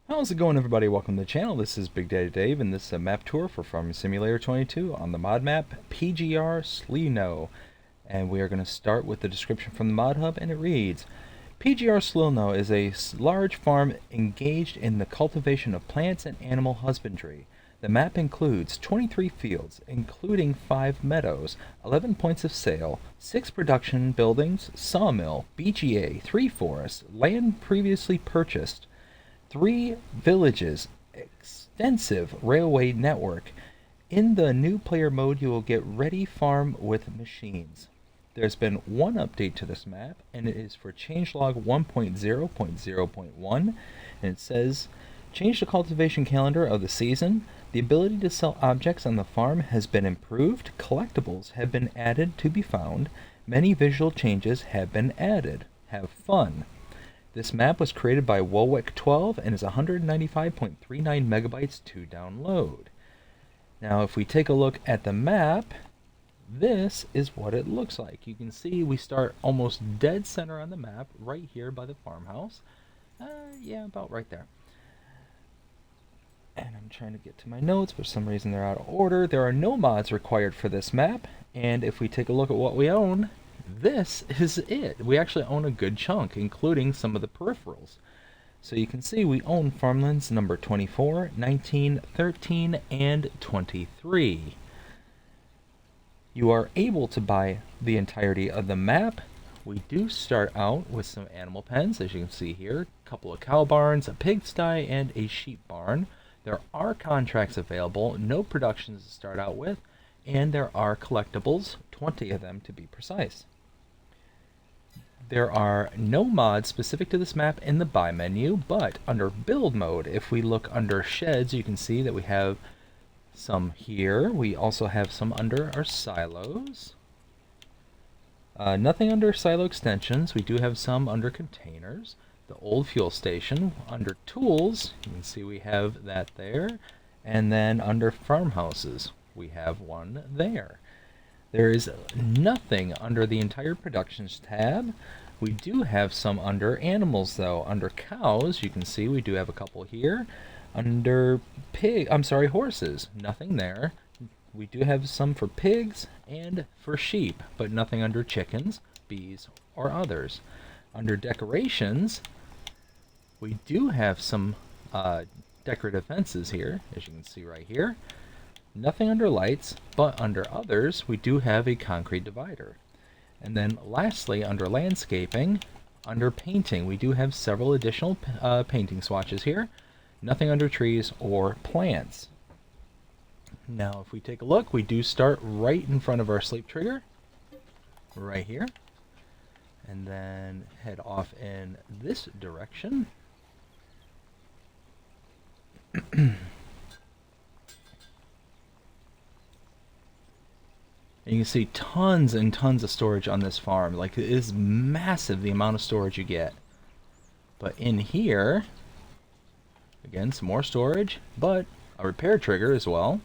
How's it going, everybody? Welcome to the channel. This is Big Daddy Dave, and this is a map tour for Farming Simulator 22 on the mod map PGR Sliwno. And we are going to start with the description from the mod hub, and it reads: PGR Sliwno is a large farm engaged in the cultivation of plants and animal husbandry. The map includes 23 fields, including 5 meadows, 11 points of sale, 6 production buildings, sawmill, BGA, 3 forests, land previously purchased, 3 villages, extensive railway network. In the new player mode, you will get ready farm with machines. There's been one update to this map, and it is for changelog 1.0.0.1, and it says, change the cultivation calendar of the season. The ability to sell objects on the farm has been improved. Collectibles have been added to be found. Many visual changes have been added. Have fun. This map was created by Wowick12 and is 195.39 megabytes to download. Now, if we take a look at the map, this is what it looks like. You can see we start almost dead center on the map, right here by the farmhouse. Yeah, about right there. And I'm trying to get to my notes, but for some reason they're out of order. There are no mods required for this map, and if we take a look at what we own, this is it. We actually own a good chunk, including some of the peripherals. So you can see we own farmlands number 24, 19, 13, and 23. You are able to buy the entirety of the map. We do start out with some animal pens, as you can see here. A couple of cow barns, a pigsty, and a sheep barn. There are contracts available, no productions to start out with, and there are collectibles, 20 of them to be precise. There are no mods specific to this map in the buy menu, but under build mode, if we look under sheds, you can see that we have some here. We also have some under our silos. Nothing under silo extensions. We do have some under containers. The old fuel station. Under tools, you can see we have that there. And then under farmhouses, we have one there. There is nothing under the entire productions tab. We do have some under animals though. Under cows, you can see we do have a couple here. Under horses, nothing there. We do have some for pigs and for sheep, but nothing under chickens, bees, or others. Under decorations, we do have some decorative fences here, as you can see right here. Nothing under lights, but under others, we do have a concrete divider. And then lastly, under landscaping, under painting, we do have several additional painting swatches here. Nothing under trees or plants. Now, if we take a look, we do start right in front of our sleep trigger, right here. And then head off in this direction. And you can see tons and tons of storage on this farm. Like, it is massive, the amount of storage you get. But in here, again, some more storage, but a repair trigger as well.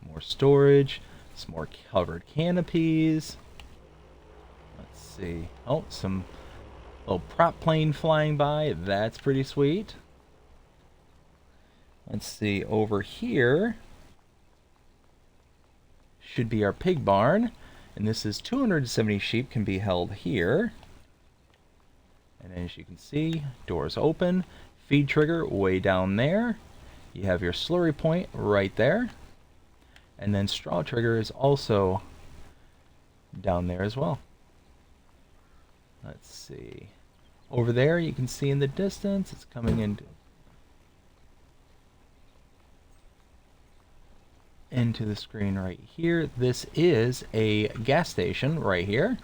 More storage, some more covered canopies. Let's see. Oh, some little prop plane flying by. That's pretty sweet. Let's see, over here should be our pig barn, and this is 270 sheep can be held here. And as you can see, doors open, feed trigger way down there. You have your slurry point right there, and then straw trigger is also down there as well. Let's see, over there you can see in the distance it's coming into the screen right here. This is a gas station right here.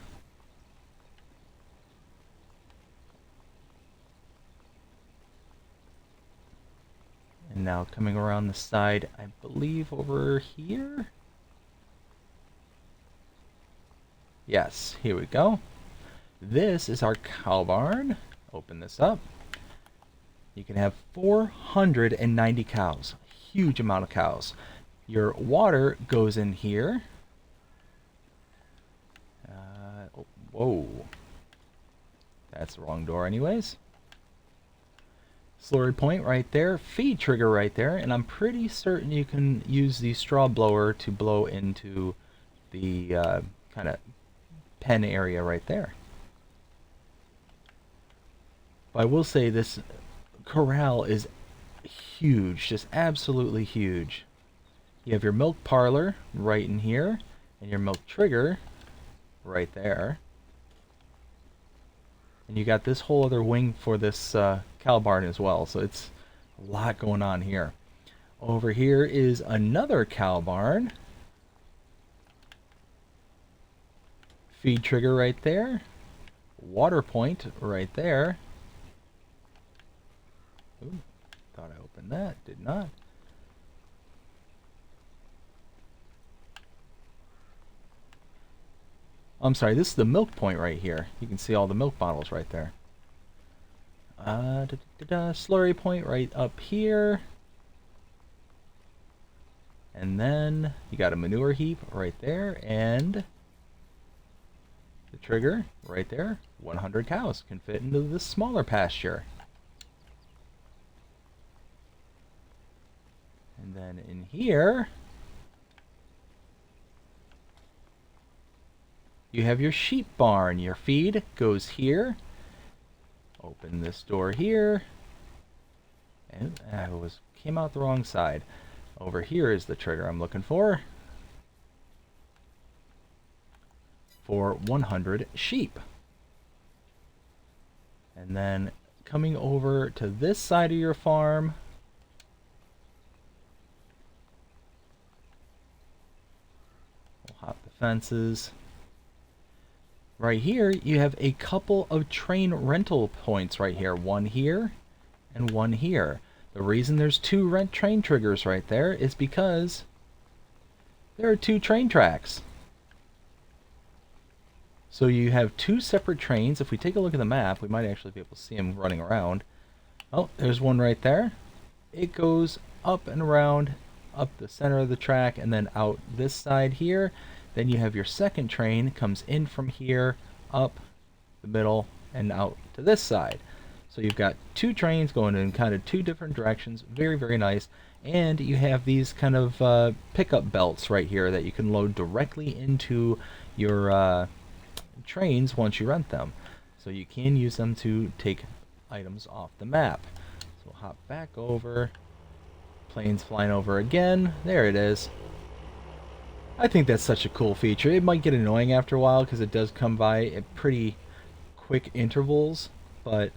And now coming around the side, I believe over here. Yes, here we go. This is our cow barn. Open this up. You can have 490 cows. Huge amount of cows. Your water goes in here. Whoa. That's the wrong door anyways. Slurry point right there, feed trigger right there, and I'm pretty certain you can use the straw blower to blow into the kind of pen area right there. But I will say this corral is huge, just absolutely huge. You have your milk parlor right in here, and your milk trigger right there. And you got this whole other wing for this cow barn as well, so it's a lot going on here. Over here is another cow barn. Feed trigger right there. Water point right there. Ooh, thought I opened that, did not. I'm sorry, this is the milk point right here. You can see all the milk bottles right there. Slurry point right up here. And then you got a manure heap right there, and the trigger right there. 100 cows can fit into this smaller pasture. And then in here, you have your sheep barn. Your feed goes here. Open this door here. And I came out the wrong side. Over here is the trigger I'm looking for 100 sheep. And then coming over to this side of your farm, we'll hop the fences. Right here, you have a couple of train rental points right here. One here and one here. The reason there's two train triggers right there is because there are two train tracks. So you have two separate trains. If we take a look at the map, we might actually be able to see them running around. Oh, there's one right there. It goes up and around, up the center of the track, and then out this side here. Then you have your second train, comes in from here, up the middle, and out to this side. So you've got two trains going in kind of two different directions. Very, very nice. And you have these kind of pickup belts right here that you can load directly into your trains once you rent them. So you can use them to take items off the map. So we'll hop back over. Planes flying over again. There it is. I think that's such a cool feature. It might get annoying after a while because it does come by at pretty quick intervals, but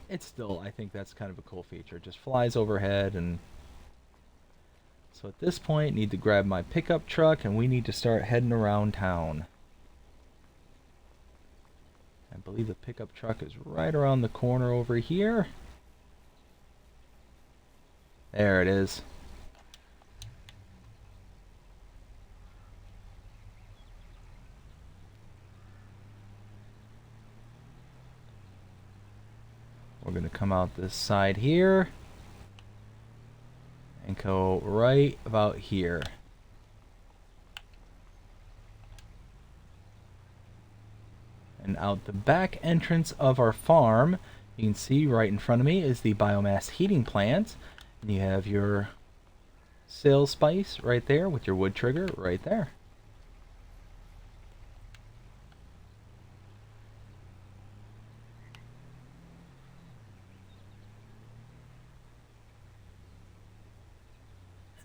it's still, I think that's kind of a cool feature. It just flies overhead. And so at this point, need to grab my pickup truck and we need to start heading around town. I believe the pickup truck is right around the corner over here. There it is. We're going to come out this side here and go right about here. And out the back entrance of our farm, you can see right in front of me is the biomass heating plant. And you have your sales spice right there with your wood trigger right there.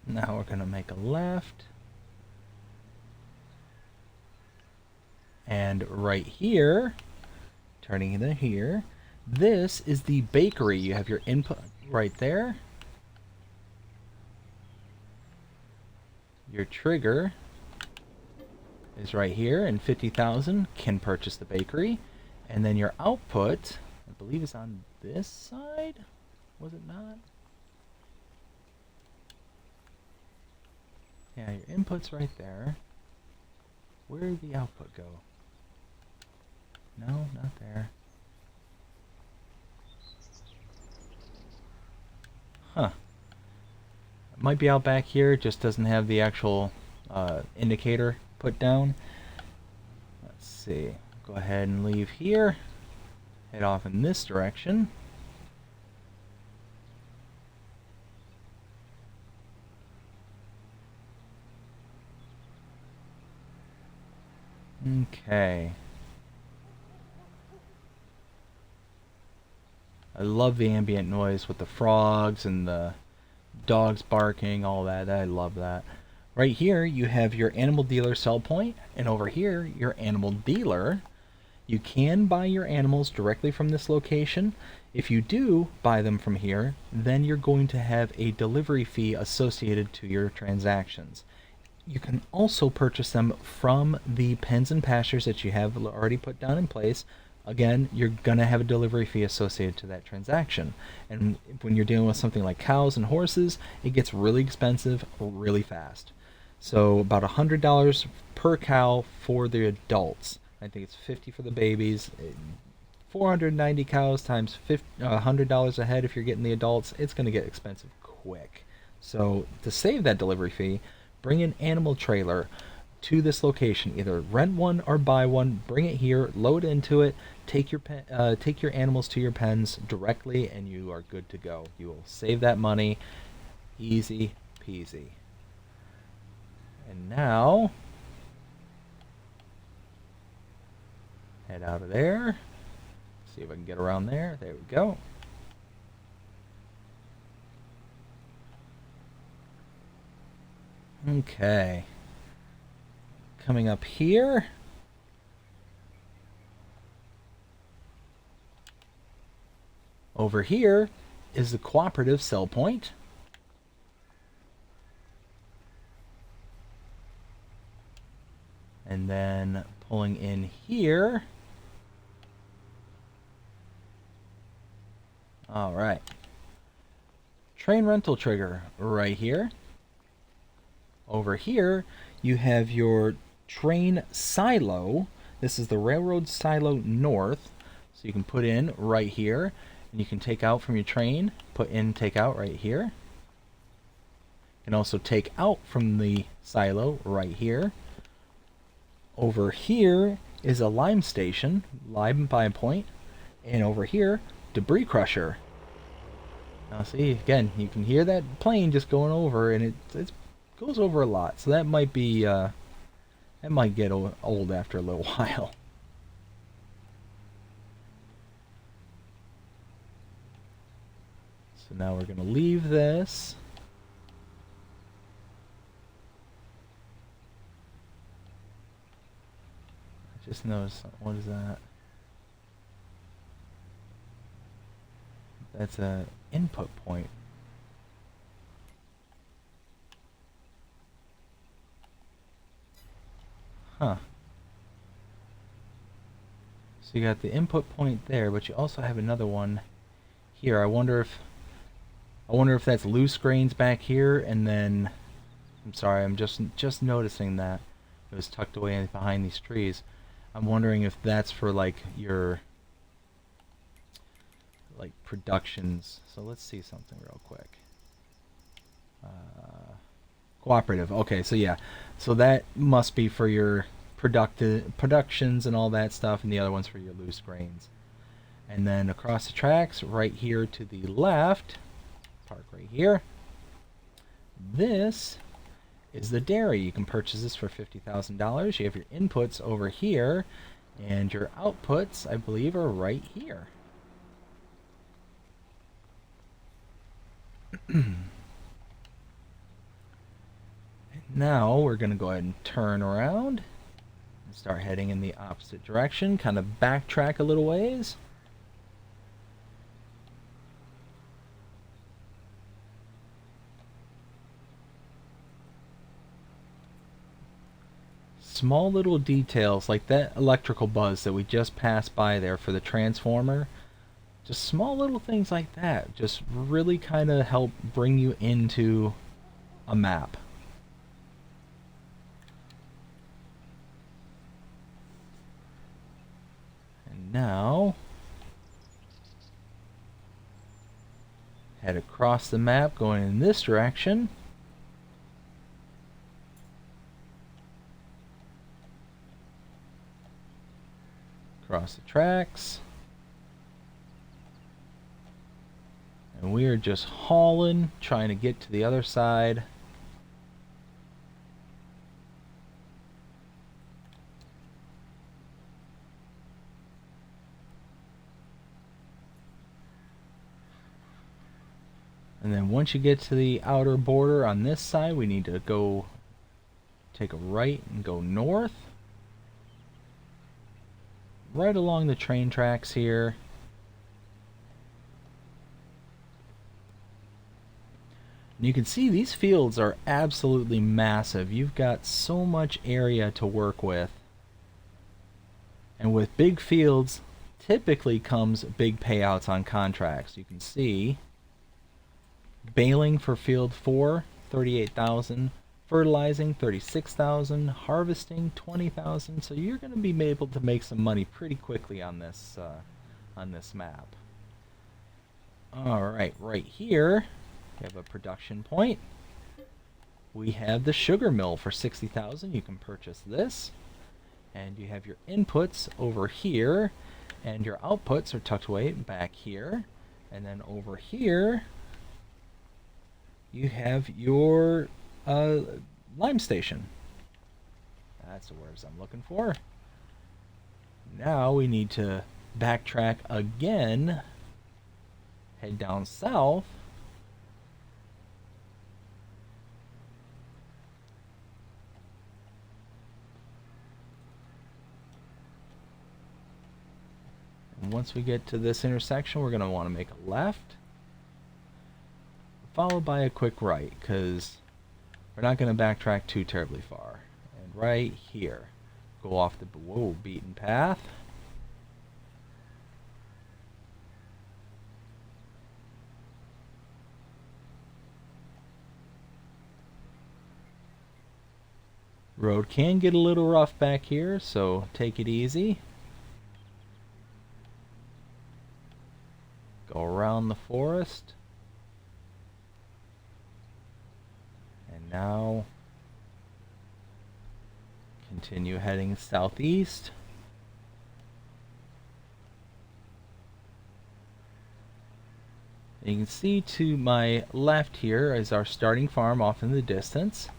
Now we're going to make a left. And right here, turning into here, this is the bakery. You have your input right there. Your trigger is right here, and 50,000 can purchase the bakery. And then your output, I believe, is on this side. Was it not? Yeah, your input's right there. Where did the output go? No, not there. Huh. It might be out back here. It just doesn't have the actual indicator put down. Let's see. Go ahead and leave here. head off in this direction. Okay. I love the ambient noise with the frogs and the dogs barking, all that. I love that. Right here, you have your animal dealer sell point, and over here, your animal dealer. You can buy your animals directly from this location. If you do buy them from here, then you're going to have a delivery fee associated to your transactions. You can also purchase them from the pens and pastures that you have already put down in place. Again, you're going to have a delivery fee associated to that transaction. And when you're dealing with something like cows and horses, it gets really expensive really fast. So about $100 per cow for the adults. I think it's $50 for the babies. 490 cows times $100 a head if you're getting the adults. It's going to get expensive quick. So to save that delivery fee, bring an animal trailer to this location. Either rent one or buy one. Bring it here, load into it, take your animals to your pens directly, and you are good to go. You will save that money, easy peasy. And now, head out of there. See if I can get around there. There we go. Okay. Coming up here. Over here is the cooperative sell point. And then pulling in here. All right. Train rental trigger right here. Over here, you have your train silo. This is the railroad silo north. So you can put in right here, and you can take out from your train, put in, take out right here. You can also take out from the silo right here. Over here is a lime station, lime buy point, and over here, debris crusher. Now see, again, you can hear that plane just going over, and it goes over a lot, so that might be, that might get old after a little while. So now we're going to leave this. I just noticed, what is that? That's a input point. Huh. So you got the input point there, but you also have another one here. I wonder if that's loose grains back here, and then I'm sorry, I'm just noticing that it was tucked away behind these trees. I'm wondering if that's for like your productions. So let's see something real quick. Cooperative. Okay, so yeah, so that must be for your productions and all that stuff, and the other one's for your loose grains. And then across the tracks, right here to the left, park right here. This is the dairy. You can purchase this for $50,000. You have your inputs over here, and your outputs, I believe, are right here. Now we're going to go ahead and turn around and start heading in the opposite direction, kind of backtrack a little ways. Small little details like that electrical buzz that we just passed by there for the transformer. Just small little things like that just really kind of help bring you into a map. And now head across the map going in this direction. Across the tracks. we are just hauling, trying to get to the other side. And then once you get to the outer border on this side, we need to go take a right and go north. Right along the train tracks here. And you can see these fields are absolutely massive. You've got so much area to work with. And with big fields, typically comes big payouts on contracts. You can see baling for field 4, 38,000, fertilizing 36,000, harvesting 20,000. So you're going to be able to make some money pretty quickly on this map. All right, right here we have a production point. We have the sugar mill for 60,000. You can purchase this, and you have your inputs over here, and your outputs are tucked away back here. And then over here you have your lime station. That's the words I'm looking for. Now we need to backtrack again, head down south, and once we get to this intersection, we're going to want to make a left, followed by a quick right, because we're not going to backtrack too terribly far. And right here, go off the beaten path. Road can get a little rough back here, so take it easy. Go around the forest. And now continue heading southeast. You can see to my left here is our starting farm off in the distance.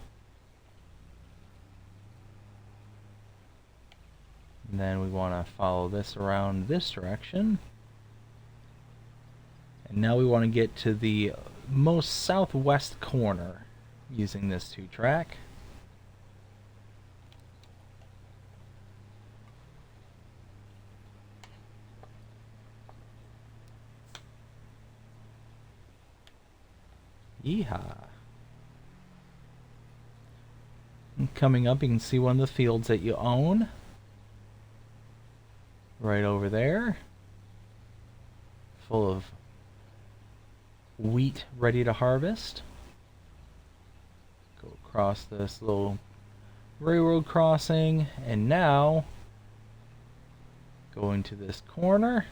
And then we want to follow this around this direction. And now we want to get to the most southwest corner using this 2-track. Yeehaw. And coming up, you can see one of the fields that you own. Right over there. Full of wheat ready to harvest. Go across this little railroad crossing, and now go into this corner.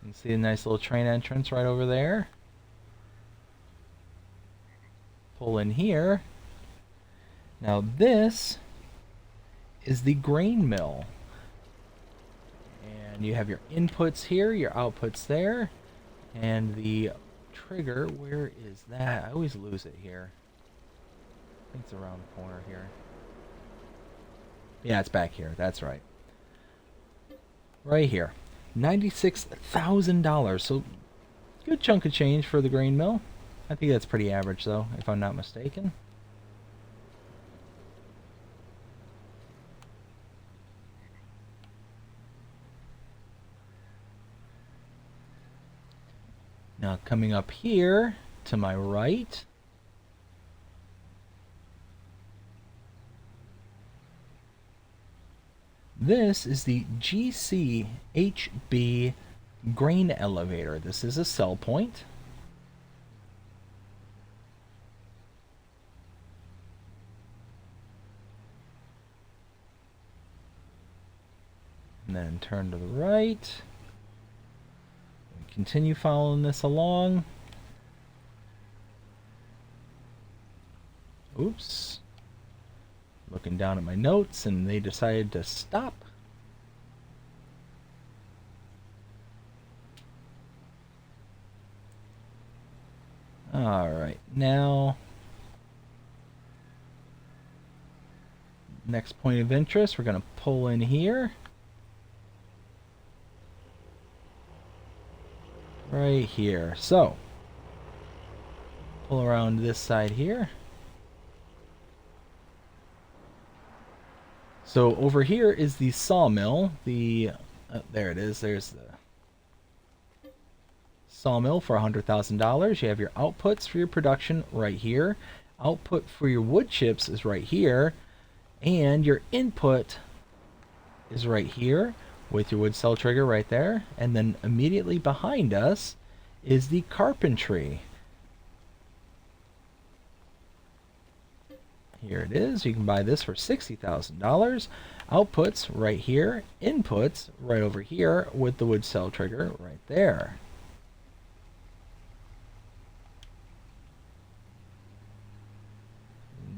You can see a nice little train entrance right over there. Pull in here. Now this is the grain mill. And you have your inputs here, your outputs there, and the trigger, where is that? I always lose it here. I think it's around the corner here. Yeah, it's back here. That's right. Right here. $96,000. So, good chunk of change for the grain mill. I think that's pretty average, though, if I'm not mistaken. Now coming up here to my right, this is the GCHB grain elevator. This is a sell point. And then turn to the right. Continue following this along. Oops. Looking down at my notes, and they decided to stop. Alright, now next point of interest, we're going to pull in here. Right here. So, pull around this side here. So over here is the sawmill. There it is. There's the sawmill for $100,000. You have your outputs for your production right here. Output for your wood chips is right here. And your input is right here with your wood cell trigger right there. And then immediately behind us is the carpentry. Here it is. You can buy this for $60,000. Outputs right here. Inputs right over here with the wood cell trigger right there.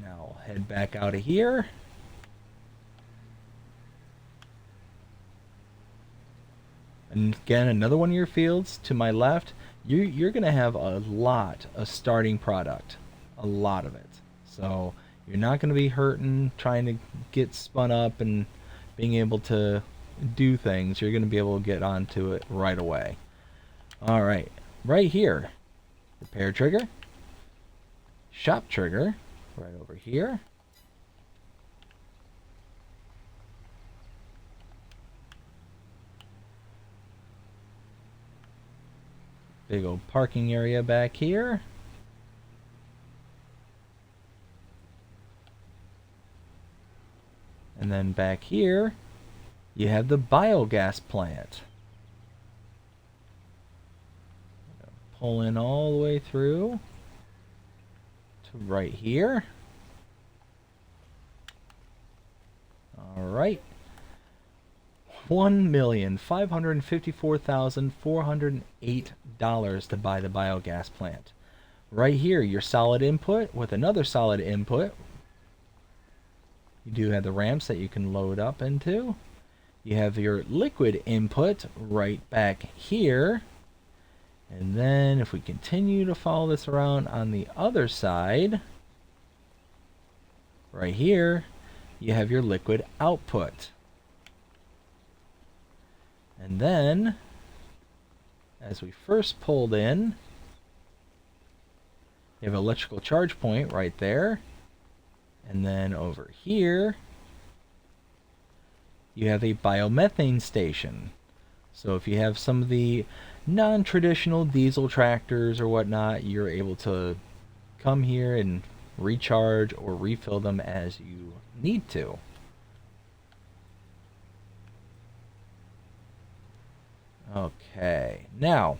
Now I'll head back out of here. And again, another one of your fields to my left. You're going to have a lot of starting product. A lot of it. So you're not going to be hurting trying to get spun up and being able to do things. You're going to be able to get onto it right away. Alright, right here. Repair trigger. Shop trigger. Right over here. Big old parking area back here. And then back here, you have the biogas plant. Pull in all the way through to right here. All right. $1,554,408 to buy the biogas plant. Right here, your solid input with another solid input. You do have the ramps that you can load up into. You have your liquid input right back here. And then if we continue to follow this around on the other side, right here, you have your liquid output. And then, as we first pulled in, you have an electrical charge point right there. And then over here, you have a biomethane station. So if you have some of the non-traditional diesel tractors or whatnot, you're able to come here and recharge or refill them as you need to. Okay, now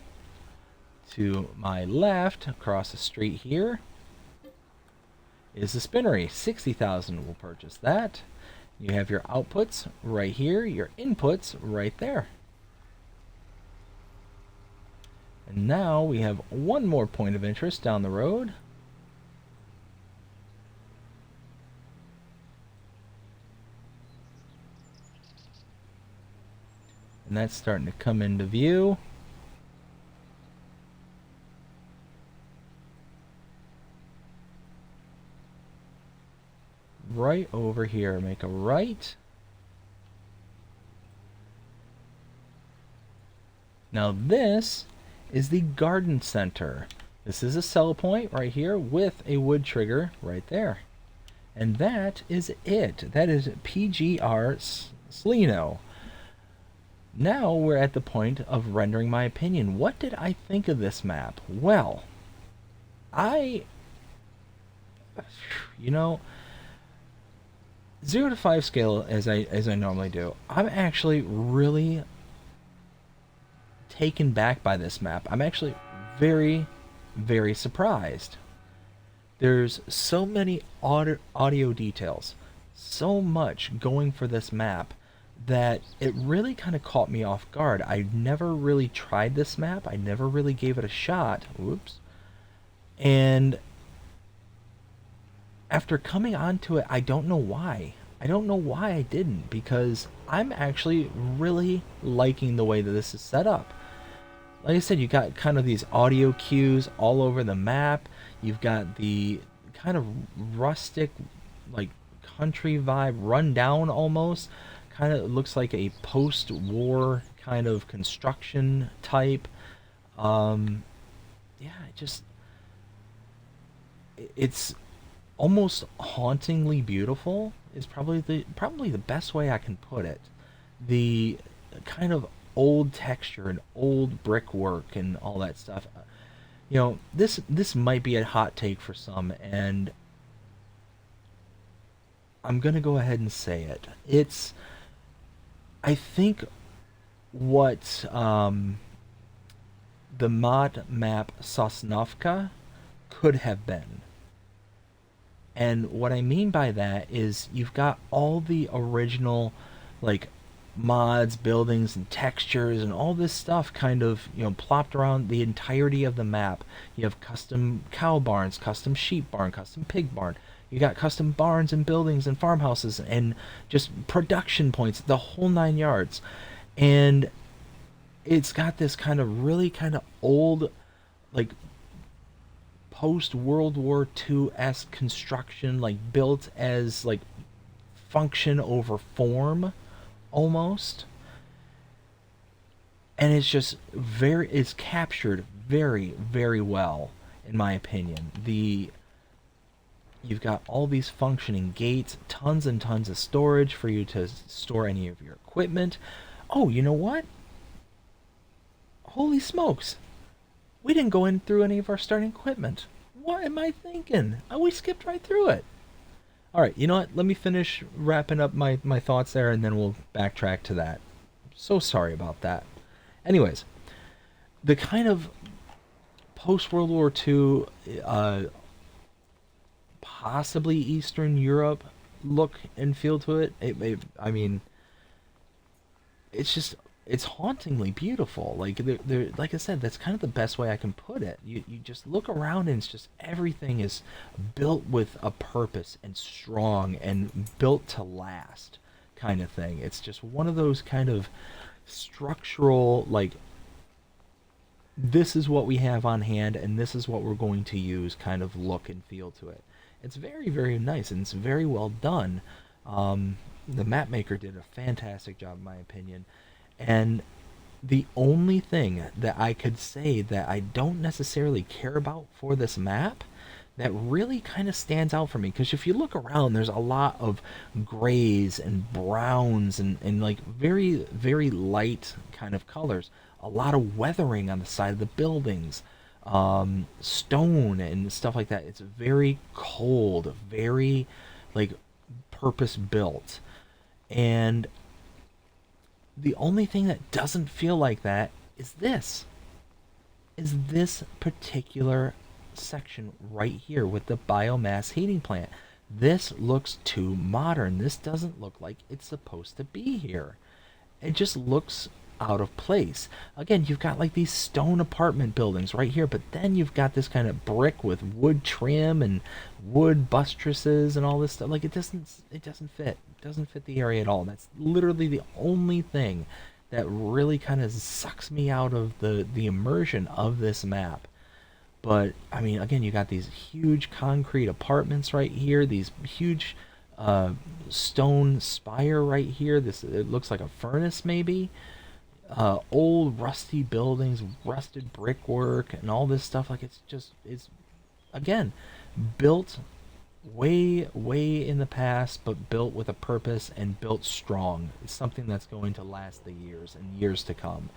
to my left across the street here is the spinnery. $60,000 will purchase that. You have your outputs right here, your inputs right there. And now we have one more point of interest down the road. And that's starting to come into view. Right over here, make a right. Now this is the garden center. This is a cell point right here with a wood trigger right there. And that is it. That is PGR Sliwno. Now we're at the point of rendering my opinion. What did I think of this map? Well, you know, 0 to 5 scale as I normally do. I'm actually really taken back by this map. I'm actually very, very surprised. There's so many audio details, so much going for this map that it really kind of caught me off guard. I never really tried this map. I never really gave it a shot. Whoops. And after coming onto it, I don't know why. I don't know why I didn't, because I'm actually really liking the way that this is set up. like I said, you got kind of these audio cues all over the map. You've got the kind of rustic, like country vibe, run down almost. Kind of looks like a post-war kind of construction type. Um, yeah, it's almost hauntingly beautiful. Is probably the best way I can put it. The kind of old texture and old brickwork and all that stuff. This might be a hot take for some, and I'm gonna go ahead and say it. I think what the mod map Sosnovka could have been. And what I mean by that is you've got all the original, like, mods, buildings, and textures, and all this stuff kind of, plopped around the entirety of the map. You have custom cow barns, custom sheep barn, custom pig barn. You got custom barns and buildings and farmhouses and just production points, the whole 9 yards. And it's got this kind of really kind of old, like, post World War II esque construction, like built as like function over form almost. And it's captured very, very well, in my opinion. You've got all these functioning gates, tons and tons of storage for you to store any of your equipment. Oh, you know what? Holy smokes! We didn't go in through any of our starting equipment. What am I thinking? We skipped right through it. All right, you know what? Let me finish wrapping up my thoughts there, and then we'll backtrack to that. So sorry about that. Anyways, the kind of post World War II, possibly Eastern Europe look and feel to it. I mean, it's hauntingly beautiful. Like like I said, that's kind of the best way I can put it. You just look around and it's just everything is built with a purpose and strong and built to last kind of thing. It's just one of those kind of structural, like, this is what we have on hand and this is what we're going to use kind of look and feel to it. It's very, very nice and it's very well done. The map maker did a fantastic job in my opinion. And the only thing that I could say that I don't necessarily care about for this map that really kind of stands out for me, because if you look around, there's a lot of grays and browns and like very, very light kind of colors. A lot of weathering on the side of the buildings, stone and stuff like that. It's very cold, very like purpose built. And the only thing that doesn't feel like that is this particular section right here with the biomass heating plant. This looks too modern. This doesn't look like it's supposed to be here. It just looks out of place. Again, you've got like these stone apartment buildings right here, but then you've got this kind of brick with wood trim and wood buttresses and all this stuff. Like it doesn't fit. It doesn't fit the area at all. That's literally the only thing that really kind of sucks me out of the immersion of this map. But I mean, again, you got these huge concrete apartments right here, these huge stone spire right here. It looks like a furnace maybe. Old rusty buildings, rusted brickwork, and all this stuff. Like it's again built way, way in the past, but built with a purpose and built strong. It's something that's going to last the years and years to come.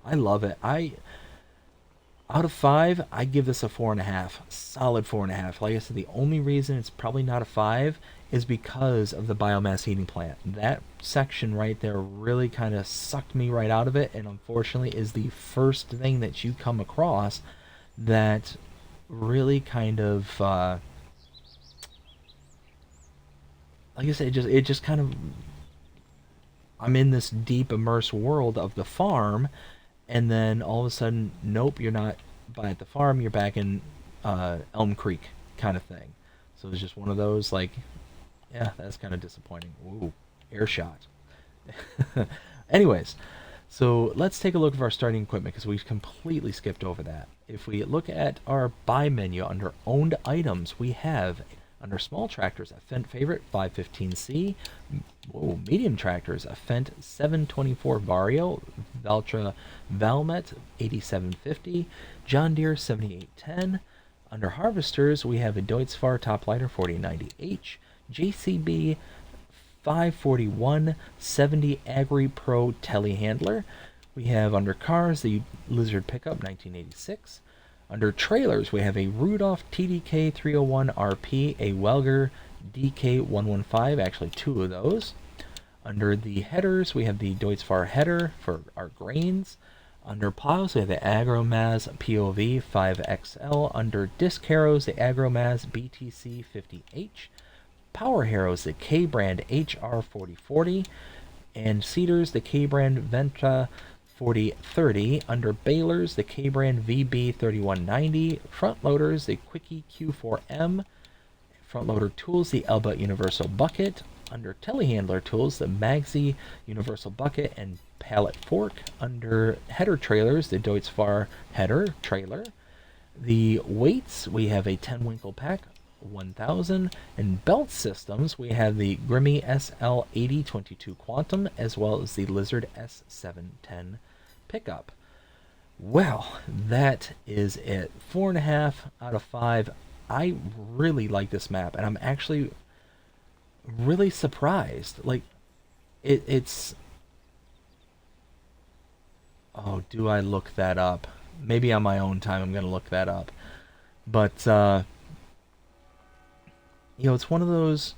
I love it. Out of 5, I give this a 4.5. Solid 4.5. Like I said, the only reason it's probably not a 5 is because of the biomass heating plant. That section right there really kind of sucked me right out of it, and unfortunately is the first thing that you come across that really kind of, like I said, it just kind of, I'm in this deep immersed world of the farm, and then all of a sudden, nope, you're not by at the farm, you're back in Elm Creek kind of thing. So it's just one of those, like, yeah, that's kind of disappointing. Ooh, air shot. Anyways, So let's take a look at our starting equipment because we completely skipped over that. If we look at our buy menu under owned items, we have under small tractors a Fendt favorite 515C, medium tractors a Fendt 724 Vario, Valtra Valmet 8750, John Deere 7810. Under harvesters, we have a Deutz-Fahr Toplighter 4090H, JCB 541 70 Agri Pro telehandler. We have under cars the Lizard pickup 1986. Under trailers, we have a Rudolph TDK 301 RP, a Welger DK 115, actually two of those. Under the headers, we have the Deutz-Fahr header for our grains. Under plows, we have the Agromaz POV 5XL. Under disc harrows, the Agromaz BTC 50H. Power harrows, the K-brand HR4040. And seeders, the K-brand Venta 4030. Under balers, the K-brand VB3190. Front loaders, the Quickie Q4M. Front loader tools, the Elba Universal Bucket. Under telehandler tools, the Magsy Universal Bucket and Pallet Fork. Under header trailers, the Deutz-Fahr header trailer. The weights, we have a 10 Winkle pack 1000. And belt systems, we have the Grimmy SL8022 Quantum as well as the Lizard S710 pickup. Well, that is it. 4.5 out of 5. I really like this map, and I'm actually really surprised. Like, it's... Oh, do I look that up? Maybe on my own time I'm going to look that up. But, you know, it's one of those...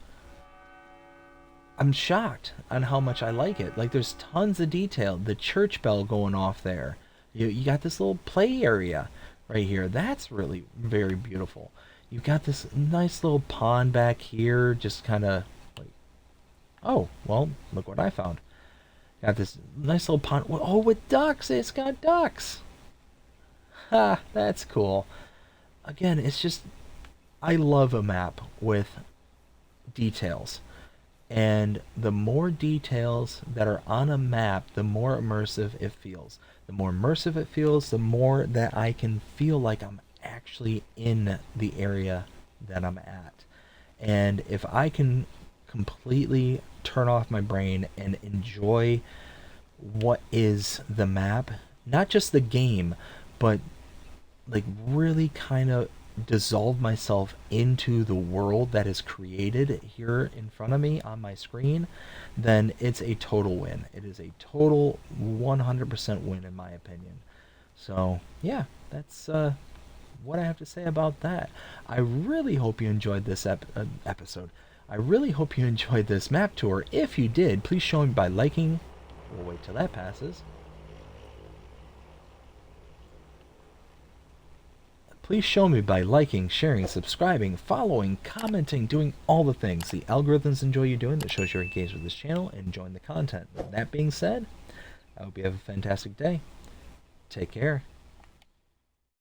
I'm shocked on how much I like it. Like, there's tons of detail. The church bell going off there. You got this little play area right here. That's really very beautiful. You've got this nice little pond back here, just kind of like... Oh, well, look what I found. Got this nice little pond. Oh, with ducks! It's got ducks! Ha, that's cool. Again, it's just... I love a map with details. And the more details that are on a map, the more immersive it feels. The more immersive it feels, the more that I can feel like I'm actually in the area that I'm at. And if I can completely turn off my brain and enjoy what is the map, not just the game, but like really kind of dissolve myself into the world that is created here in front of me on my screen, then it's a total win. It is a total 100% win in my opinion. So yeah, that's what I have to say about that. I really hope you enjoyed this episode. I really hope you enjoyed this map tour. If you did, please show me by liking. We'll wait till that passes. Please show me by liking, sharing, subscribing, following, commenting, doing all the things the algorithms enjoy you doing that shows you're engaged with this channel and enjoying the content. That being said, I hope you have a fantastic day. Take care.